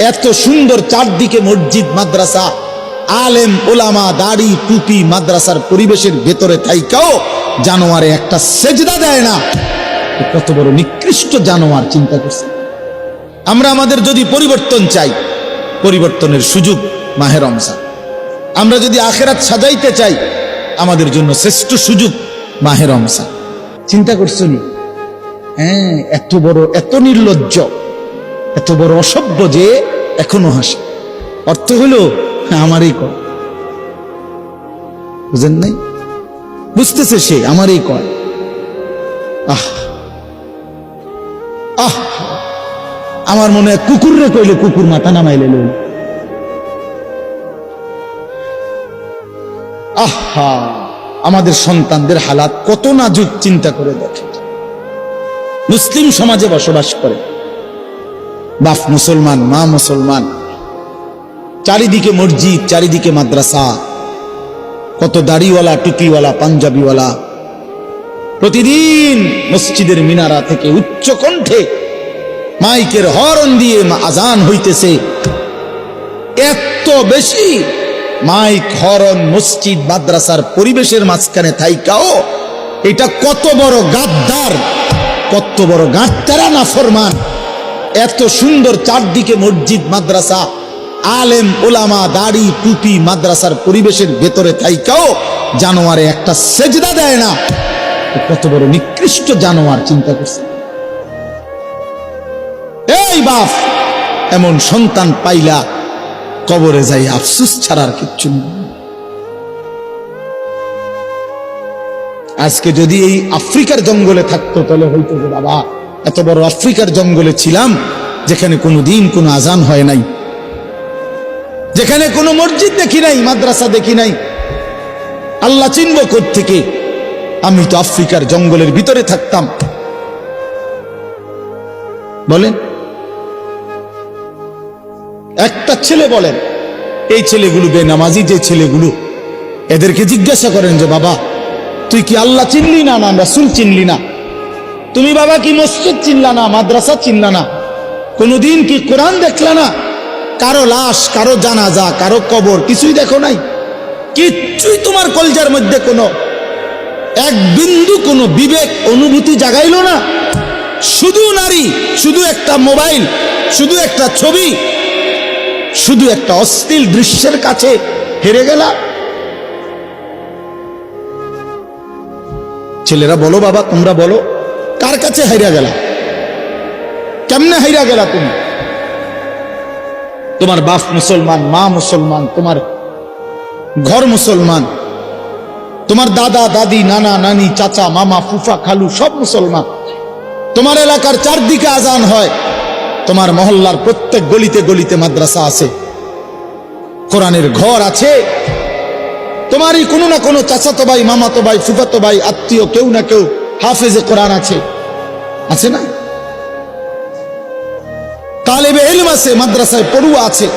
এত সুন্দর চারদিকে মসজিদ মাদ্রাসা, আলেম ওলামা, দাড়ি টুপি, মাদ্রাসার পরিবেশের ভেতরে থাইকাও জানোয়ারে একটা সেজদা দেয় না। কত বড় নিকৃষ্ট জানোয়ার, চিন্তা করছে। আমরা আমাদের যদি পরিবর্তন চাই, পরিবর্তনের সুযোগ মাহে রমজান। আমরা যদি আখিরাত সাজাইতে চাই, আমাদের জন্য শ্রেষ্ঠ সুযোগ মাহে রমজান। চিন্তা করছো নি? হ্যাঁ, এত বড়, এত নির্লজ্জ, এত বড় অসভ্য যে এখনো হাসে। অর্থ হলো আমারই কর, বুঝেন নাই? বুঝতেছে সে আমারই কর। আহ আহ আমার মনে হয় কুকুররে কইলে কুকুর মাথা নামাইলে লইল। আহা, আমাদের সন্তানদের হালাত কত নাজুক, চিন্তা করে দেখে। মুসলিম সমাজে বসবাস করে, বাপ মুসলমান, মা মুসলমান, চারিদিকে মসজিদ, চারিদিকে মাদ্রাসা, কত দাড়িওয়ালা, টুপিওয়ালা, পাঞ্জাবিওয়ালা প্রতিদিন মসজিদের মিনারা থেকে উচ্চ কণ্ঠে মাইকের হর্ন দিয়ে আজান হইতেছে। এত বেশি মাইক, হর্ন, মসজিদ মাদ্রাসার পরিবেশের মাঝখানে থাইকাও এটা কত বড় গাদ্দার, কত বড় গাদ্দারা নাফরমান। এত সুন্দর চারদিকে মসজিদ মাদ্রাসা, আলেম ওলামা, দাড়ি টুপি, মাদ্রাসার পরিবেশের ভেতরে থাইকাও জানোয়ারে একটা সেজদা দেয় না। কত বড় নিকৃষ্ট জানোয়ার, চিন্তা করছে। এই বাপ, এমন সন্তান পাইলা কবরে যাই আফসোস ছাড়ার কিচ্ছু নেই। আজকে যদি এই আফ্রিকার জঙ্গলে থাকতো তাহলে হইতো যে বাবা এত বড় আফ্রিকার জঙ্গলে ছিলাম, যেখানে কোনোদিন কোনো আজান হয় নাই, যেখানে কোনো মসজিদ দেখি নাই, মাদ্রাসা দেখি নাই, আল্লাহ চিনব কোত্থেকে? আমি তো আফ্রিকার জঙ্গলের ভিতরে থাকতাম। বলেন, একটা ছেলে বলেন, এই ছেলেগুলো বেনামাজি যে ছেলেগুলো, এদেরকে জিজ্ঞাসা করেন যে বাবা তুই কি আল্লাহ চিনলি না, না রাসূল চিনলি না? তুমি বাবা কি মসজিদ চিনলা না, মাদ্রাসা চিনলা না? কোনদিন কি কোরআন দেখলা না? কারো লাশ, কারো জানাজা, কারো কবর কিছুই দেখো নাই? কিচ্ছুই তোমার কলজার মধ্যে কোনো এক বিন্দু কোনো বিবেক অনুভূতি জাগাইলো না? শুধু নারী, শুধু একটা মোবাইল, শুধু একটা ছবি, শুধু একটা অশ্লীল দৃশ্যের কাছে হেরে গেলা। ছেলেরা বলো বাবা, তোমরা বলো, কার কাছে হাইরা গেলা? কেমনে হাইরা গেলা তুমি? তোমার বাপ মুসলমান, মা মুসলমান, তোমার ঘর মুসলমান, তোমার দাদা দাদি, নানা নানি, চাচা মামা, ফুফা খালু সব মুসলমান। তোমার এলাকার চারদিকে আজান হয়, তোমার মহল্লার প্রত্যেক গলিতে গলিতে মাদ্রাসা আছে, কোরআনের ঘর আছে, তোমারই কোনো না কোনো চাচাতো ভাই, মামাতো ভাই, ফুফাতো ভাই, আত্মীয় কেউ না কেউ হাফেজে কোরআন আছে, আছে না? তালেবে ইলম আছে, মাদ্রাসায় পড়ুয়া আছে।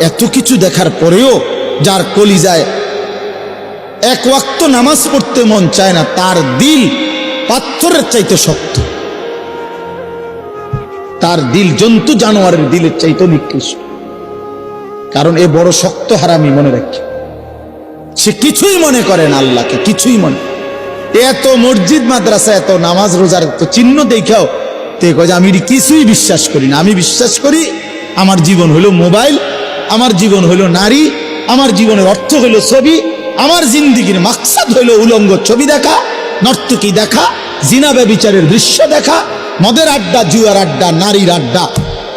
এত কিছু দেখার পরেও যার কলিজায় এক ওয়াক্ত নামাজ পড়তে মন চায় না, তার দিল পাথরের চাইতে শক্ত, তার দিল জন্তু জানোয়ারের দিলের চাইতে নিকৃষ্ট। কারণ এ বড় শক্ত হারামি, মনে রাখি, সে কিছুই মনে করে না আল্লাহকে, কিছুই মনে। এত মসজিদ মাদ্রাসা, এত নামাজ রোজার তো চিহ্ন দেখাও তে কয় আমি কিছুই বিশ্বাস করি না। আমি বিশ্বাস করি আমার জীবন হলো মোবাইল, আমার জীবন হলো নারী, আমার জীবনের অর্থ হলো ছবি, আমার জিন্দিগির মাকসাদ হলো উলঙ্গ ছবি দেখা, নর্তকী দেখা, জিনা ব্যভিচারের দৃশ্য দেখা, মদের আড্ডা, জুয়ার আড্ডা, নারীর আড্ডা,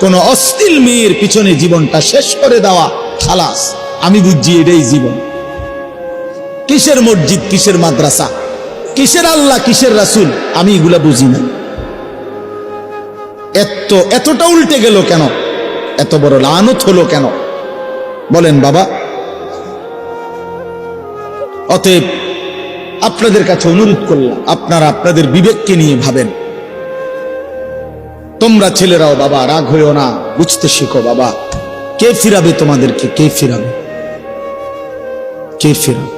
কোন অশ্লীল মেয়ের পিছনে জীবনটা শেষ করে দেওয়া। খালাস, আমি বুঝছি এটাই জীবন। কিসের মসজিদ, কিসের মাদ্রাসা, কিসের আল্লাহ, কিসের রাসূল, আমি এগুলা বুঝি না। এতটা উল্টে গেল কেন? এত বড় লানত হলো কেন? বলেন বাবা। অতএব আপনাদের কাছে অনুরোধ করলাম, আপনারা আপনাদের বিবেককে নিয়ে ভাবেন। তোমরা ছেলেরাও বাবা রাগ হইও না, বুঝতে শিখো বাবা। কে ফিরাবে তোমাদেরকে? কে ফিরাবে? কে ফিরাবে?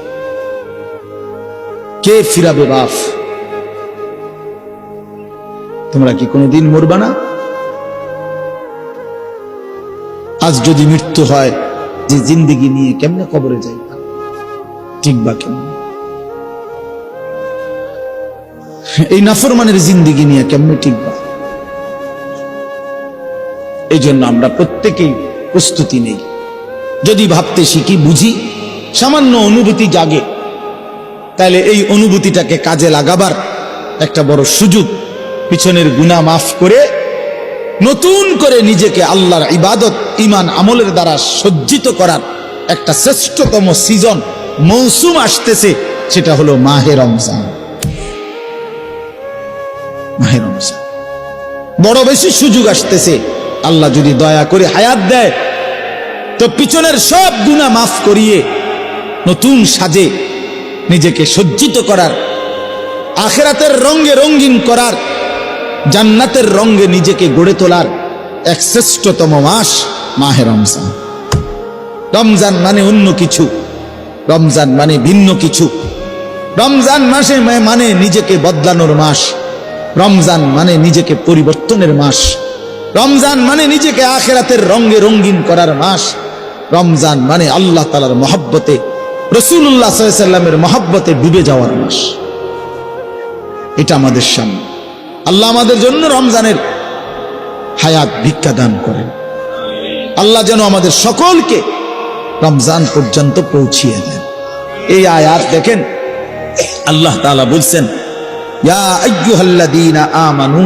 কে ফিরাবে বাপ? তোমরা কি কোনোদিন মরবা না? আজ যদি মৃত্যু হয়, যে জিন্দেগি নিয়ে কেমনে কবরে যাইবা, ঠিক বা কেমন? এই নাফরমানের জিন্দেগি নিয়ে কেমনে টিকবা? এই জন্য আমরা প্রত্যেকেই প্রস্তুতি নেই। যদি ভাবতে শিখি, বুঝি, সামান্য অনুভূতি জাগে, তাহলে এই অনুভূতিটাকে কাজে লাগাবার একটা বড় সুযোগ, পিছনের গুনাহ মাফ করে নতুন করে নিজেকে আল্লাহর ইবাদত, ঈমান, আমলের দ্বারা সজ্জিত করার একটা শ্রেষ্ঠতম সিজন, মৌসুম আসতেছে, সেটা হলো মাহে রমজান। মাহে রমজান বড় বেশি সুযোগ আসতেছে। আল্লাহ যদি দয়া করে হায়াত দেয়, তো পিছনের সব গুনাহ মাফ করিয়ে নতুন সাজে নিজেকে সজ্জিত করার, আখিরাতের রঙে রঙিন করার, জান্নাতের রঙে নিজেকে গড়ে তোলার এক শ্রেষ্ঠতম মাস মাহে রমজান। রমজান মানে অন্য কিছু, রমজান মানে ভিন্ন কিছু। রমজান মাসে মানে নিজেকে বদলানোর মাস, রমজান মানে নিজেকে পরিবর্তনের মাস, রমজান মানে নিজেকে আখিরাতের রঙে রঙিন করার মাস, রমজান মানে আল্লাহ তাআলার মহব্বতে, রাসূলুল্লাহ সাল্লাল্লাহু আলাইহি ওয়াসাল্লামের মহব্বতে ডুবে যাওয়ার মাস। এটা আমাদের সামনে। আল্লাহ আমাদের জন্য রমজানের হায়াত ভিক্ষা দান করেন। আল্লাহ যেন আমাদের সকলকে রমজান পর্যন্ত পৌঁছিয়ে দেন। এই আয়াত দেখেন, আল্লাহ তাআলা বলছেন, ইয়া আইয়ুহাল্লাযীনা আমানু,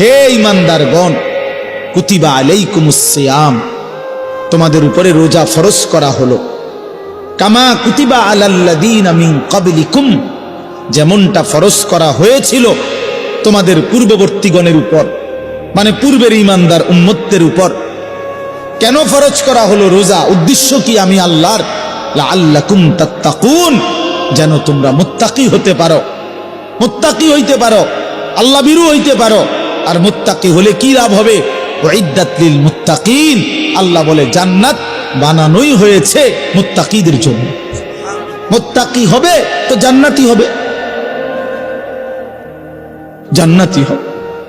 হে ঈমানদারগণ, কুতিবা আলাইকুমুস সিয়াম, তোমাদের উপরে রোজা ফরজ করা হলো, কামা কুতিবা আলাল্লাযীনা মিন ক্বাবলিকুম, যেমনটা ফরজ করা হয়েছিল তোমাদের পূর্ববর্তীগণের উপর, মানে পূর্বের ঈমানদার উম্মতের উপর। কেন ফরজ করা হলো রোজা? উদ্দেশ্য কি? আমি আল্লাহর, লাআল্লাকুম তাত্তাকুন, যেন তোমরা মুত্তাকি হতে পারো, মুত্তাকি হইতে পারো, আল্লাহ ভীরু হইতে পারো। আর মুত্তাকি হলে কি লাভ হবে? উইদ্দাত লিল মুত্তাকিন, আল্লাহ বলে জান্নাত বানানোই হয়েছে মুত্তাকিদের জন্য। মুত্তাকি হবে তো জান্নাতি হবে, জান্নাতি হবে।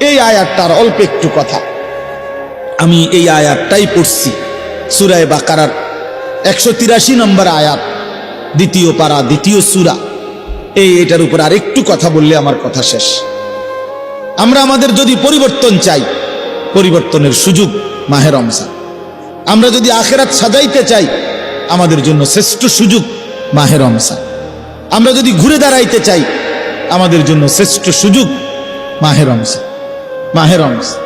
এই আয়াতটার অল্প একটু কথা, আমি এই আয়াতটাই পড়ছি, সূরা বাকারার 183 নম্বর আয়াত, দ্বিতীয় পারা, দ্বিতীয় সূরা। এটার উপর আর একটু কথা বললে আমার কথা শেষ। আমরা আমাদের যদি পরিবর্তন চাই, পরিবর্তনের সুযোগ মাহে রমজান। আমরা যদি আখিরাত সাজাইতে চাই, আমাদের জন্য শ্রেষ্ঠ সুযোগ মাহে রমজান। আমরা যদি ঘুরে দাঁড়াইতে চাই, আমাদের জন্য শ্রেষ্ঠ সুযোগ মাহে রমজান। মাহে রমজান,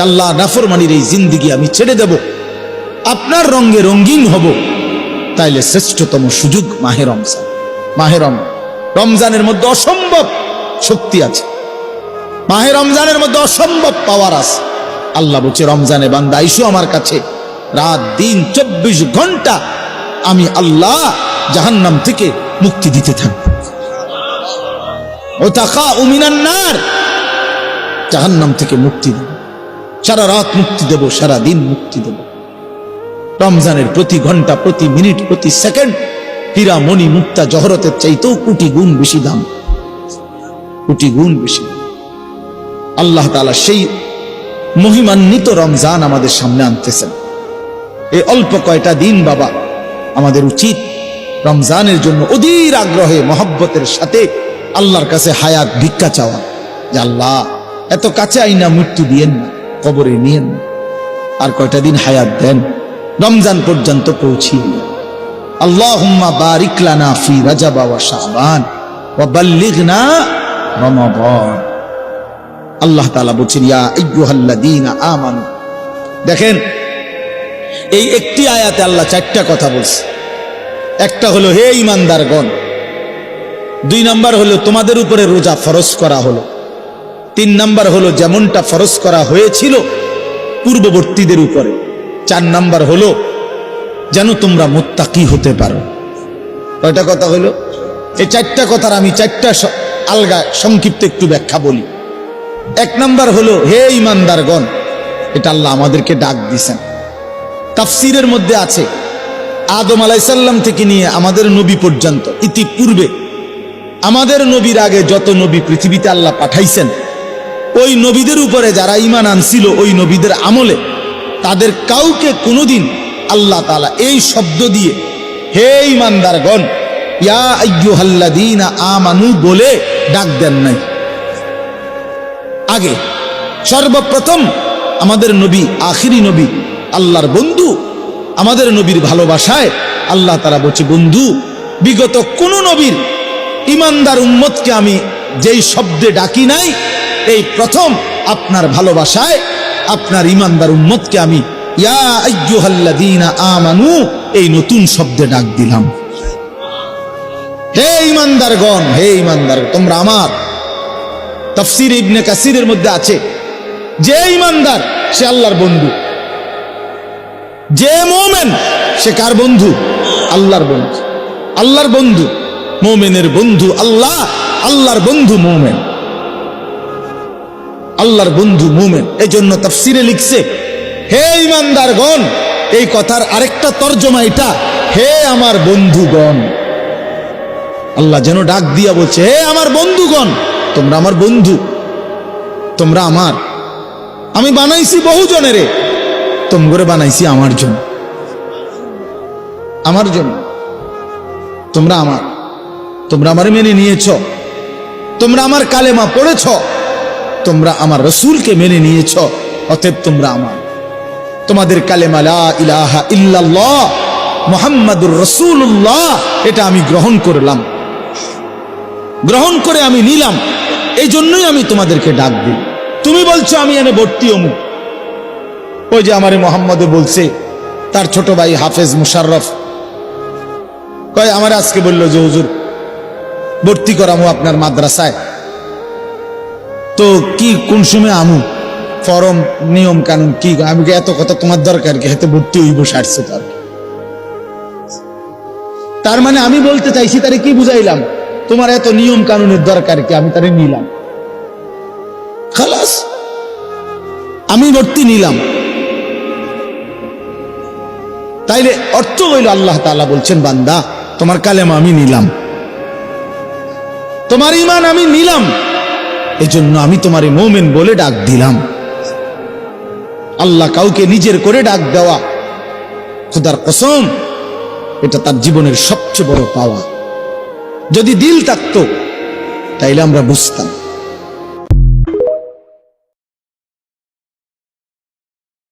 আল্লাহ নাফরমানির এই জিন্দেগি আমি ছেড়ে দেব, আপনার রঙে রঙিন হব, তাইলে শ্রেষ্ঠতম সুযোগ মাহে রমজান। মাহে রমজানের মধ্যে অসম্ভব শক্তি আছে, মাহে রমজানের মধ্যে অসম্ভব পাওয়ার আছে। আল্লাহ বলছে, রমজানে বান্দা আইসো আমার কাছে, রাত দিন 24 ঘন্টা আমি আল্লাহ জাহান্নাম থেকে মুক্তি দিতে থাকব। ওয়াতাকাউ মিনান নার, জাহান্নাম থেকে মুক্তি দেব, সারা রাত মুক্তি দেব, সারা দিন মুক্তি দেব। রমজানের প্রতি ঘন্টা, প্রতি মিনিট, প্রতি সেকেন্ড হীরা মণি মুক্তা জহরতের চাইতেও কোটি গুণ বেশি দাম, কোটি গুণ বেশি। আল্লাহ তাআলা সেই মহিমান্বিত রমজান আমাদের সামনে আনতেছেন। এই অল্প কয়টা দিন বাবা, আমাদের উচিত রমজানের জন্য অধীর আগ্রহে মহব্বতের সাথে আল্লাহর কাছে হায়াত ভিক্ষা চাওয়া, যে আল্লাহ এত কাছে আইনা মৃত্যু দিয়েন না, কবরে নিয়েন না, আর কয়টা দিন হায়াত দেন, রমজান পর্যন্ত পৌঁছিয়ে দেন। আল্লাহুম্মা বারিক লানা ফি রাজাব ওয়া শাবান ওয়া বাল্লিগনা রমাদান। আল্লাহ তাআলা বলেন, ইয়া আইয়ুহাল্লাযীনা আমানু। দেখেন, এই একটি আয়াতে আল্লাহ 4টা কথা বলছে। একটা হলো হে ঈমানদারগণ, 2 নাম্বার হলো তোমাদের উপরে রোজা ফরজ করা হলো, 3 নাম্বার হলো যেমনটা ফরজ করা হয়েছিল পূর্ববর্তীদের উপরে, 4 নাম্বার হলো যেন তোমরা মুত্তাকি হতে পারো। কয়টা কথা হলো? এই 4টা কথার আমি 4টা আলগা সংক্ষিপ্ত একটু ব্যাখ্যা বলি। 1 নাম্বার হলো হে ঈমানদারগণ, এটা আল্লাহ আমাদেরকে ডাক দিছেন। তাফসীরের মধ্যে আছে, আদম আলাইহিস সালাম থেকে নিয়ে আমাদের নবী পর্যন্ত, ইতিপূর্বে আমাদের নবীর আগে যত নবী পৃথিবীতে আল্লাহ পাঠাইছেন, ওই নবীদের উপরে যারা ঈমান আনছিল, ওই নবীদের আমলে তাদের কাউকে কোনোদিন আল্লাহ তাআলা এই শব্দ দিয়ে হে ঈমানদারগণ ইয়া আইয়ুহাল্লাযীনা আমানু বলে ডাক দেন নাই। আগে সর্বপ্রথম আমাদের নবী, আখিরি নবী, আল্লাহর বন্ধু, আমাদের নবীর ভালোবাসায় আল্লাহ তাআলা বলছে, বন্ধু, বিগত কোন নবীর ঈমানদার উম্মতকে আমি যেই শব্দে ডাকি নাই, এই প্রথম আপনার ভালোবাসায় আপনার ঈমানদার উম্মতকে আমি ইয়া আইয়ুহাল্লাযীনা আমানু এই নতুন শব্দে ডাক দিলাম। হে ঈমানদারগণ, হে ঈমানদার, তোমরা আমার। তাফসীর ইবনে কাসিরের মধ্যে আছে, যে ঈমানদার সে আল্লাহর বন্ধু, যে মুমিন সে কার বন্ধু? আল্লাহর বন্ধু। আল্লাহর বন্ধু, মুমিনের বন্ধু আল্লাহ, আল্লাহর বন্ধু মুমিন, আল্লাহর বন্ধু মুমিন। এই জন্য তাফসীরে লিখছে, হে ঈমানদারগণ, এই কথার আরেকটা তর্জমা এটা, হে আমার বন্ধুগণ। আল্লাহ যেন ডাক দিয়া বলছে, হে আমার বন্ধুগণ, তোমরা আমার বন্ধু, তোমরা আমার। আমি বানাইছি বহু জনেরে, তোমরা বানাইছি আমার জন্য, আমার জন্য। তোমরা আমার, তোমরা আমার মেনে নিয়েছ, তোমরা আমার কালেমা পড়েছ, তোমরা আমার রসুলকে মেনে নিয়েছ, অতএব তোমরা আমার। তোমাদের কালেমা লা ইলাহা ইল্লাল্লাহ মুহাম্মাদুর রাসূলুল্লাহ এটা আমি গ্রহণ করলাম, গ্রহণ করে আমি নিলাম, এই জন্যই আমি তোমাদেরকে ডাক দিই। তুমি বলছো আমি এনে ভর্তি অমুক, ওই যে আমারে মোহাম্মদে বলছে, তার ছোট ভাই হাফেজ মুশাররফ কয়, আমার আজকে বললো যে হুজুর ভর্তি করামু আপনার মাদ্রাসায়, তো কি কোন সময় আমু, ফরম নিয়ম কানুন কি? আমি এত কথা তোমার দরকার কি, হাতে ভর্তি হইব সারছে। তার মানে আমি বলতে চাইছি, তারে কি বুঝাইলাম, তোমার এত নিয়ম কানুনের দরকার কি, আমি তারে নিলাম, খালাস, আমি ভর্তি নিলাম। তাইলে অর্থ হইল আল্লাহ তাআলা বলছেন, বান্দা তোমার কালেমা আমি নিলাম, তোমার ঈমান আমি নিলাম, এজন্য আমি তোমারে মুমিন বলে ডাক দিলাম। আল্লাহ কাউকে নিজের করে ডাক দেওয়া, খোদার কসম, এটা তার জীবনের সবচেয়ে বড় পাওয়া। যদি দিল থাকতো তাইলে আমরা বুঝতাম।